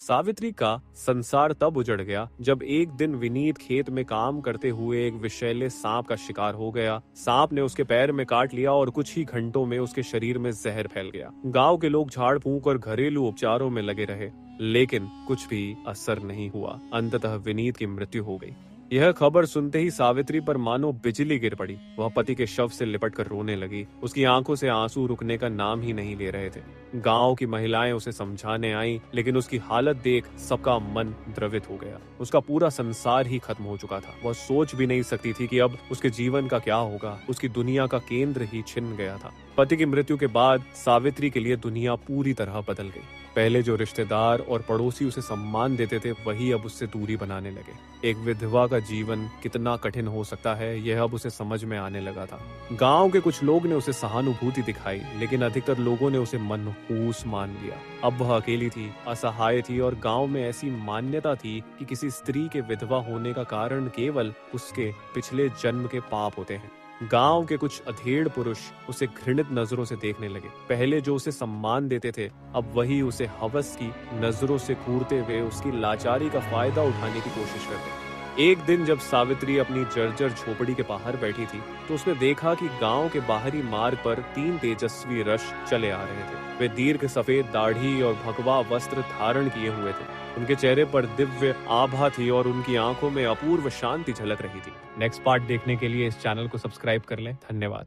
सावित्री का संसार तब उजड़ गया जब एक दिन विनीत खेत में काम करते हुए एक विषैले सांप का शिकार हो गया। सांप ने उसके पैर में काट लिया और कुछ ही घंटों में उसके शरीर में जहर फैल गया। गांव के लोग झाड़ फूंक और घरेलू उपचारों में लगे रहे, लेकिन कुछ भी असर नहीं हुआ। अंततः विनीत की मृत्यु हो गई। यह खबर सुनते ही सावित्री पर मानो बिजली गिर पड़ी। वह पति के शव से लिपटकर रोने लगी। उसकी आंखों से आंसू रुकने का नाम ही नहीं ले रहे थे। गांव की महिलाएं उसे समझाने आईं, लेकिन उसकी हालत देख सबका मन द्रवित हो गया। उसका पूरा संसार ही खत्म हो चुका था। वह सोच भी नहीं सकती थी कि अब उसके जीवन का क्या होगा। उसकी दुनिया का केंद्र ही छिन गया था। पति की मृत्यु के बाद सावित्री के लिए दुनिया पूरी तरह बदल गई। पहले जो रिश्तेदार और पड़ोसी उसे सम्मान देते थे, वही अब उससे दूरी बनाने लगे। एक विधवा का जीवन कितना कठिन हो सकता है, यह अब उसे समझ में आने लगा था। गांव के कुछ लोग ने उसे सहानुभूति दिखाई, लेकिन अधिकतर लोगों ने उसे मनहूस मान लिया। अब वह अकेली थी, असहाय थी और गांव में ऐसी मान्यता थी कि किसी स्त्री के विधवा होने का कारण केवल उसके पिछले जन्म के पाप होते हैं। गांव के कुछ अधेड़ पुरुष उसे घृणित नजरों से देखने लगे। पहले जो उसे सम्मान देते थे, अब वही उसे हवस की नजरों से घूरते हुए उसकी लाचारी का फायदा उठाने की कोशिश करते। एक दिन जब सावित्री अपनी जर्जर झोपड़ी के बाहर बैठी थी, तो उसने देखा कि गांव के बाहरी मार्ग पर 3 तेजस्वी रथ चले आ रहे थे। वे दीर्घ सफेद दाढ़ी और भगवा वस्त्र धारण किए हुए थे। उनके चेहरे पर दिव्य आभा थी और उनकी आंखों में अपूर्व शांति झलक रही थी। नेक्स्ट पार्ट देखने के लिए इस चैनल को सब्सक्राइब कर लें। धन्यवाद।